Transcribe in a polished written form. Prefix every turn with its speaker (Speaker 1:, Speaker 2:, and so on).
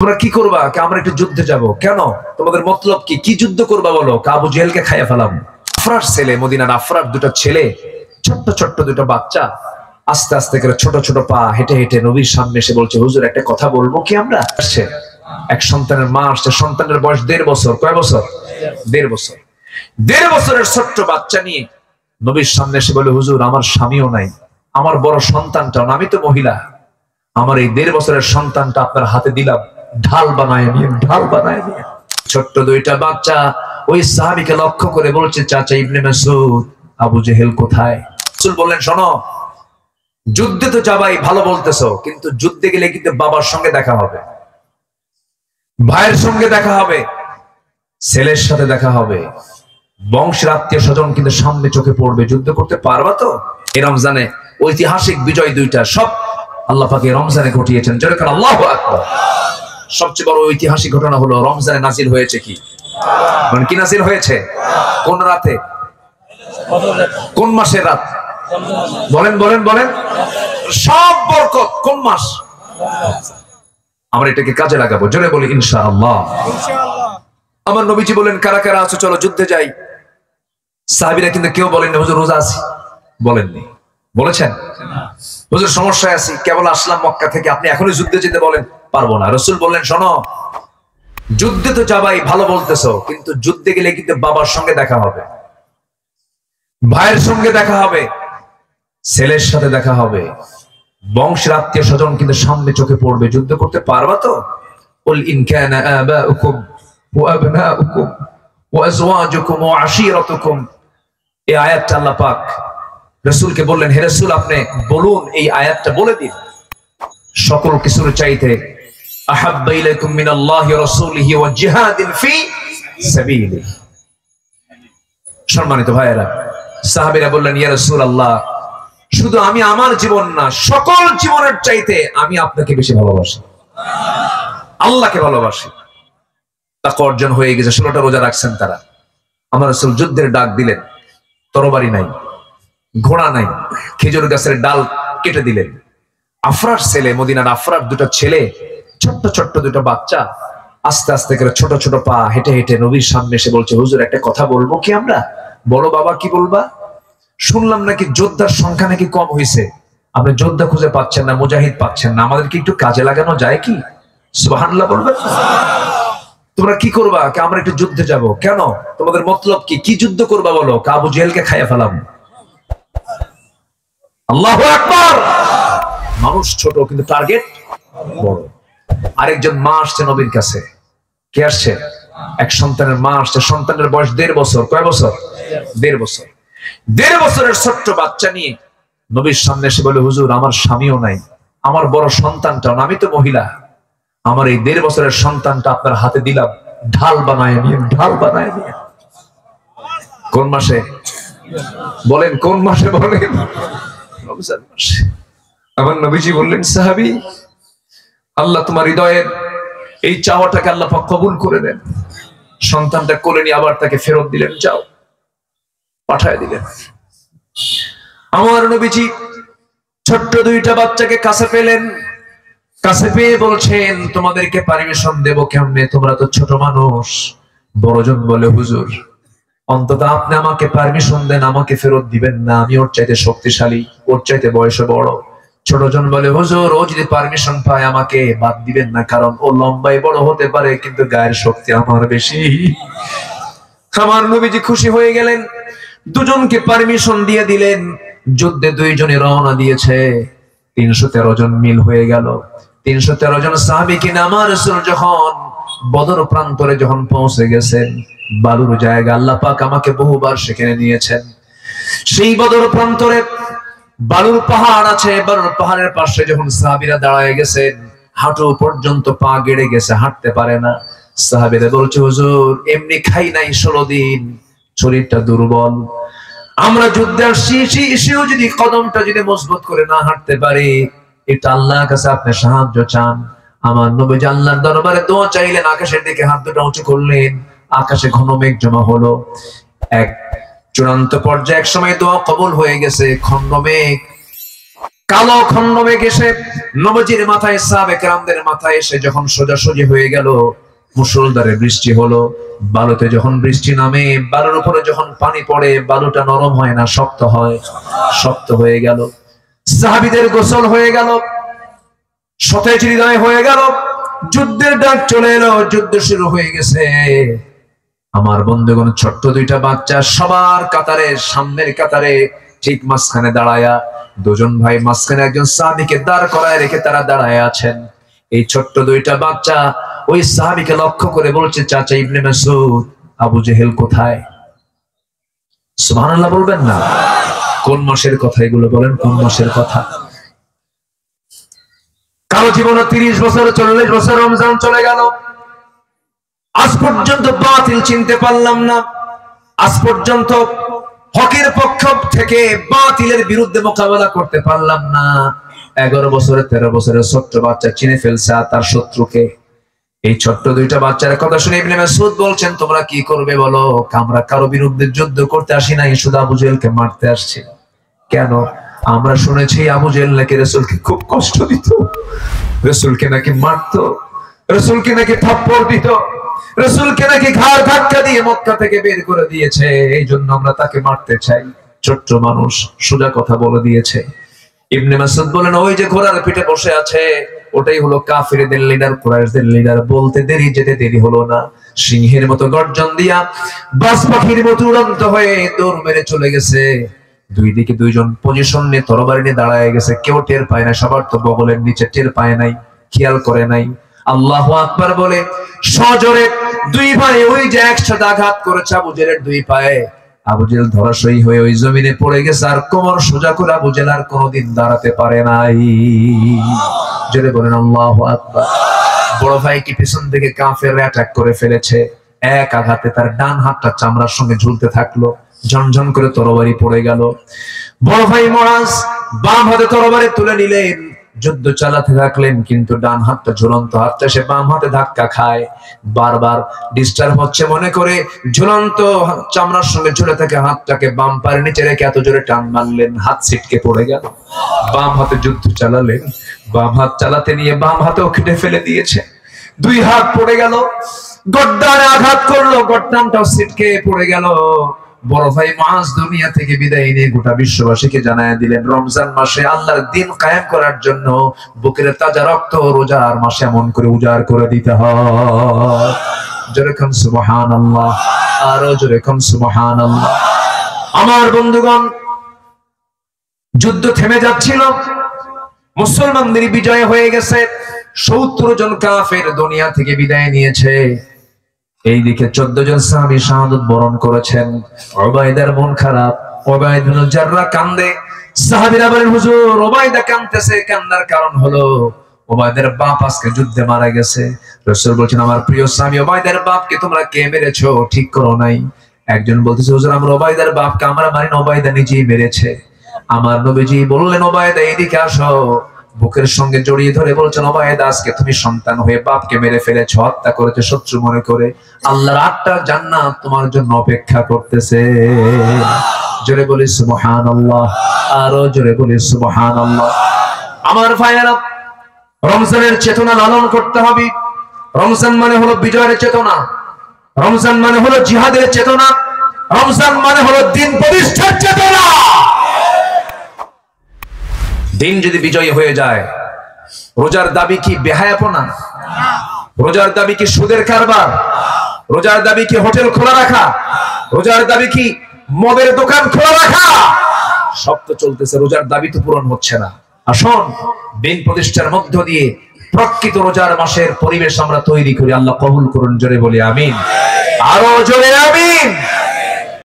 Speaker 1: তোমরা কি করবা? আমরা একটু যুদ্ধে যাব। কেন? তোমাদের মতলব কি? কি যুদ্ধ করবা বলো? আবু জেহেলকে খাইয়া ফেলাম। আফরার ছেলে, মদিনার আফরার দুটো ছেলে, ছোট্ট ছোট্ট দুটো বাচ্চা, আস্তে আস্তে করে ছোট ছোট পা হেঁটে হেঁটে নবীর সামনে এসে বলছে, হুজুর একটা কথা বলবো কি? আমরা আসছে এক সন্তানের মা আসছে, সন্তানের বয়স 1.5 বছর। কয় বছর? 1.5 বছর। 1.5 বছরের ছোট্ট বাচ্চা নিয়ে নবীর সামনে এসে বলে, হুজুর আমার স্বামীও নাই, আমার বড় সন্তানটাও না, আমি তো মহিলা, আমার এই 1.5 বছরের সন্তানটা আপনার হাতে দিলাম, ঢাল বানায় নিয়ে, ঢাল বানায় নিয়ে। ছোট্ট দুইটা বাচ্চা ওই সাহাবীকে লক্ষ্য করে বলছে, চাচা ইবনে মাসউদ, আবু জেহেল কোথায়? রাসূল বললেন, শোনো, যুদ্ধে তো যাবাই, ভালো বলতেছো, কিন্তু যুদ্ধে গেলে কিন্তু বাবার সঙ্গে দেখা হবে, ভাইয়ের সঙ্গে দেখা হবে, ছেলের সাথে দেখা হবে, বংশের আত্মীয় স্বজন কিন্তু সামনে চোখে পড়বে। যুদ্ধ করতে পারবা তো? এই রমজানে ঐতিহাসিক বিজয় দুইটা সব আল্লাহ পাক এই রমজানে ঘটিয়েছেন। যেরকম আল্লাহু আকবার। সবচেয়ে বড় ঐতিহাসিক ঘটনা হলো রমজানে নাজিল হয়েছে কি? মানে কি নাজিল হয়েছে? কোন রাতে? কোন মাসের রাত? বলেন বলেন বলেন। সব বরকত কোন মাস? আমরা এটাকে কাজে লাগাবো। জোরে বলি ইনশাআল্লাহ। আমার নবীজি বলেন, কারা কারা আছো চলো যুদ্ধে যাই। সাহাবীরা কিন্তু কেউ বলেন না, হুজুর রোজা আছি। বলেননি? বলেছেন? হুজুর সমস্যায় আছি, কেবল আসলাম মক্কা থেকে, আপনি এখনই যুদ্ধে যেতে বলেন। পারবো না। রাসূল বললেন, শোনো, যুদ্ধে তো যাবাই, ভালো বলতেছো, কিন্তু যুদ্ধে গেলে কিন্তু বাবার সঙ্গে দেখা হবে, ভাইয়ের সঙ্গে দেখা হবে, ছেলের সাথে দেখা হবে, বংশের আত্মীয় স্বজন কিন্তু সামনে চোখে পড়বে। যুদ্ধ করতে পারবা তো? কুল ইন কানা আবাউকুম ওয়া আবনাউকুম ওয়া আজওয়াজুকুম ওয়া আশীরাতুকুম। এই আয়াতটা আল্লাহ পাক রাসূলকে বললেন, হে রাসূল, আপনি বলুন, এই আয়াতটা বলে দিন, সকল কিছুর চাইতে আহাব্বা ইলাইকুম মিনাল্লাহি ওয়া রাসূলিহি ওয়া জিহাদিন ফি সাবিলিহি। সম্মানিত ভাইয়েরা, সাহাবীরা বললেন, ইয়া রাসূলুল্লাহ, শুধু আমি আমার জীবন না, সকল জীবনের চাইতে আমি আপনাকে বেশি ভালোবাসি, আল্লাহকে ভালোবাসি। তাকওয়া অর্জন হয়ে গেছে। 16টা রোজা রাখছেন তারা। আমার রাসূল যুদ্ধের ডাক দিলেন, তরবারি নাই, ঘোড়া নাই, খেজুর গাছের ডাল কেটে দিলেন। আফরার ছেলে, মদিনার আফরার দুটো ছেলে, ছোট্ট ছোট্ট দুটো বাচ্চা, আস্তে আস্তে করে ছোট ছোট পা হেঁটে হেঁটে নবীর সামনে এসে বলছে, হুজুর একটা কথা বলবো কি? আমরা। বলো বাবা, কি বলবা? শুনলাম নাকি যোদ্ধার সংখ্যা নাকি কম হয়েছে, আপনি যোদ্ধা খুঁজে পাচ্ছেন না, মুজাহিদ পাচ্ছেন না, আমাদেরকে একটু কাজে লাগানো যায় কি? সুবহানাল্লাহ বলবেন? তোমরা কি করবা? আমরা একটু যুদ্ধে যাব। কেন? তোমাদের মতলব কি? কি যুদ্ধ করবা বলো? আবু জেহেলকে খাইয়া ফেলাম। আল্লাহু আকবার। মানুষ ছোট কিন্তু টার্গেট বড়। আরেকজন মা আসছে নবীর কাছে। কে আসছে? এক সন্তানের মা আসছে, সন্তানের বয়স 1.5 বছর। কয় বছর? 1.5 বছর। 1.5 বছরের ছোট্ট বাচ্চা নিয়ে নবীর সামনে এসে বলে, হুজুর আমার স্বামীও নাই, আমার বড় সন্তানটাও না, আমি তো মহিলা, আমার এই 1.5 বছরের সন্তানটা আপনার হাতে দিলাম, ঢাল বানায় নিয়ে, ঢাল বানায় নিয়ে। কোন মাসে? বলেন কোন মাসে? বলেন। রমজান মাসে। আমার নবীজি বললেন, সাহাবী, আল্লাহ তোমার হৃদয়ের এই চাওয়াটাকে আল্লাহ পাক কবুল করে দেন। সন্তানটা কোলে নিয়ে আবার তাকে ফেরত দিলেন, যাও, পাঠায় দিলেন। আমার নবীজি ছোট্ট দুইটা বাচ্চাকে কাছে পেলেন, কাছে পেয়ে বলছেন, তোমাদেরকে পারমিশন দেব কেমনে? তোমরা তো ছোট মানুষ। বড়জন বলে, হুজুর অন্তত আপনি আমাকে পারমিশন দেন, আমাকে ফেরত দিবেন না, আমি ওর চাইতে শক্তিশালী, ওর চাইতে বয়সে বড়। ছোটজন বলে, হুজুর ও যদি পারমিশন পায় আমাকে বাদ দিবেন না, কারণ ও লম্বায় বড় হতে পারে, কিন্তু গায়ের শক্তি আমার বেশি। আমার নবীজি খুশি হয়ে গেলেন, দুজনকে পারমিশন দিয়ে দিলেন। যুদ্ধে দুইজনে রওনা দিয়েছে। 313 জন মিল হয়ে গেল। 313 জন সাহাবী কিনা আমার রাসূল যখন বদর প্রান্তরে যখন পৌঁছে গেছেন, বালুর জায়গা, আল্লাহ পাক আমাকে বহুবার সেখানে নিয়েছেন। সেই বদর প্রান্তরে বালুর পাহাড় আছে, বালুর পাহাড়ের পাশে যখন সাহাবীরা দাঁড়ায় গেছেন, হাঁটু পর্যন্ত পা গেড়ে গেছে, হাঁটতে পারে না। সাহাবীরা বলছে, হুজুর এমনি খাই নাই 16 দিন, শরীরটা দুর্বল, আমরা যুদ্ধে আসছি, এসেও যদি কদমটা যদি মজবুত করে না হাঁটতে পারি, এটা আল্লাহর কাছে আপনি সাহায্য চান। আমার নবী আল্লাহর দরবারে দোয়া চাইলেন, আকাশের দিকে হাত দুটো উঁচু করলেন, আকাশে ঘন মেঘ জমা হলো। এক চূড়ান্ত পর্যায়ে এক সময় দোয়া কবুল হয়ে গেছে, খন্ড মেঘ কালো খণ্ড মেঘ এসে নবীজির মাথায়, সাহাবে কেরামদের মাথায় এসে যখন সোজাসুজি হয়ে গেল, মুষলধারে বৃষ্টি হলো। বালুতে যখন বৃষ্টি নামে, বালুর উপরে যখন পানি পড়ে, বালুটা নরম হয় না, শক্ত হয়। শক্ত হয়ে গেল, সাহাবীদের গোসল হয়ে গেল, সতেজ হৃদয় হয়ে গেল। যুদ্ধের ডাক চলে এলো, যুদ্ধ শুরু হয়ে গেছে। আমার বন্ধুগণ, ছোট্ট দুইটা বাচ্চা সবার কাতারে, সামনের কাতারে ঠিক মাঝখানে দাঁড়ায়া, দুজন ভাই মাঝখানে একজন সাহাবীকে দাঁড় করায় রেখে তারা দাঁড়ায় আছেন। এই ছোট্ট দুইটা বাচ্চা ওই সাহাবীকে লক্ষ্য করে বলছে, চাচা ইবনে মাসউদ, আবু জেহেল কোথায়? সুবহানাল্লাহ বলবেন না? কোন মাসের কথা এগুলো বলেন? কোন মাসের কথা? কারো জীবনে 30 বছর 40 বছর রমজান চলে গেল, আজ পর্যন্ত বাতিল চিনতে পারলাম না। আজ পর্যন্ত হকের পক্ষ থেকে বাতিলের বিরুদ্ধে মোকাবেলা করতে পারলাম না। 11 বছরের 13 বছরের ছোট্ট বাচ্চা চিনে ফেলছে তার শত্রুকে। এই ছোট্ট দুইটা বাচ্চার কথা শুনে ইবনে মাসউদ বলছেন, তোমরা কি করবে বলো? আমরা কারো বিরুদ্ধে যুদ্ধ করতে আসি নাই, শুধু আবু জেহেলকে মারতে আসছি। কেন? আমরা শুনেছি আবু জেহেল নাকি রাসূলকে খুব কষ্ট দিত, রাসূলকে নাকি মারতো, রাসূলকে নাকি থাপ্পড় দিত, রাসূলকে নাকি ঘাড় ধাক্কা দিয়ে মক্কা থেকে বের করে দিয়েছে, এই জন্য আমরা তাকে মারতে চাই। ছোট্ট মানুষ সোজা কথা বলে দিয়েছে। ইবনে মাসউদ বলেন, ওই যে ঘোড়ার পিঠে বসে আছে, ওটাই হলো কাফিরদের লিডার, কুরাইশদের লিডার। বলতে দেরি, যেতে দেরি হলো না। সিংহের মতো গর্জন দিয়া, বাজ পাখির মতো উড়ন্ত হয়ে দৌড় মেরে চলে গেছে। দুই দিকে দুইজন পজিশন নিয়ে তরবারি নিয়ে দাঁড়ায় গেছে। কেউ টের পায় না, সবার তো বগলের নিচে, টের পায় নাই, খেয়াল করে নাই। আল্লাহু আকবার বলে সজোরে দুই ভাই ওই যে একসাথে আঘাত করেছে আবু জেহেলের দুই পায়ে। আবু জেহেল ধরাশয়ী হয়ে ওই জমিনে পড়ে গেছে, আর কোমর সোজা করে আবু জেহেল আর কোনোদিন দাঁড়াতে পারে নাই। জোরে বলেন আল্লাহু আকবার। বড় ভাইকে পিছন থেকে কাফেররা অ্যাটাক করে ফেলেছে। এক আঘাতে তার ডান হাতটা চামড়ার সঙ্গে ঝুলতে থাকলো, ঝনঝন করে তরবারি পড়ে গেল। বড় ভাই মুআজ বাম হাতে তরবারি তুলে নিলেন, যুদ্ধ চালাতে থাকলেন, কিন্তু ডান হাতটা ঝুলন্ত হাতটা সে বাম হাতে ধাক্কা খায়। বারবার ডিস্টার্ব হচ্ছে মনে করে ঝুলন্ত চামড়ার সঙ্গে ঝুলে থাকে হাতটাকে বাম পায়ের নিচে রেখে এত জোরে টান মারলেন, হাত ছিটকে পড়ে গেল। বাম হাতে যুদ্ধ চালালেন, বাম হাত চালাতে নিয়ে বাম হাতেও কেটে ফেলে দিয়েছে। দুই হাত পড়ে গেল, গর্দানে আঘাত করলো, গর্দানটাও ছিটকে পড়ে গেল। বড় ভাই মুআজ দুনিয়া থেকে বিদায় নিয়ে গোটা বিশ্ববাসীকে জানায় দিলেন, রমজান মাসে আল্লাহর দ্বীন কায়েম করার জন্য বুকের তাজা রক্ত রোজার মাসে এমন করে উজাড় করে দিতে হয়। জোরে কোন সুবহানাল্লাহ, আরো জোরে কোন সুবহানাল্লাহ। আমার বন্ধুগণ, যুদ্ধ থেমে যাচ্ছিল, মুসলমানদের বিজয় হয়ে গেছে। 70 জন কাফের দুনিয়া থেকে বিদায় নিয়েছে। এইদিকে 14 জন সাহাবী শাহাদাত বরণ করেছেন। উবাইদার মন খারাপ, উবাইদ ইবনে জাররাহ কান্দে। সাহাবীরা বলেন, হুজুর উবাইদা কাঁদতেছে, কান্নার কারণ হলো উবাইদের বাপ আজকে যুদ্ধে মারা গেছে। রাসূল বলেন, আমার প্রিয় স্বামী, উবাইদের বাপকে তোমরা কে মেরেছো? ঠিক করো নাই। একজন বলতেছে, হুজুর আমরা উবাইদের বাপকে আমরা মারি না, উবাইদা নিজেই মেরেছে। আমার নবীজি বললেন, উবাইদা এদিকে আসো। বুকের সঙ্গে জড়িয়ে ধরে বলছেন, উবাইদা আজকে তুমি সন্তান হয়ে বাপকে মেরে ফেলেছো, হত্যা করেছো শত্রু মনে করে। আল্লাহর 8টা জান্নাত তোমার জন্য অপেক্ষা করতেছে। জোরে বলি সুবহানাল্লাহ, আরো জোরে বলি সুবহানাল্লাহ। আমার ভাইয়েরা, রমজানের চেতনা লালন করতে হবে। রমজান মানে হলো বিজয়ের চেতনা, রমজান মানে হলো জিহাদের চেতনা, রমজান মানে হলো দ্বীন প্রতিষ্ঠার চেতনা। দিন যদি বিজয় হয়ে যায়, রোজার দাবি কি বেহায়াপনা? রোজার দাবি কি সুদের কারবার? রোজার দাবি কি হোটেল খোলা রাখা? রোজার দাবি কি মদের দোকান খোলা রাখা? সব তো চলতেছে, রোজার দাবি তো পূরণ হচ্ছে না। আসুন দিন প্রতিষ্ঠার মধ্য দিয়ে প্রকৃত রোজার মাসের পরিবেশ আমরা তৈরি করি। আল্লাহ কবুল করুন। জোরে বলি আমিন, আরো জোরে আমিন।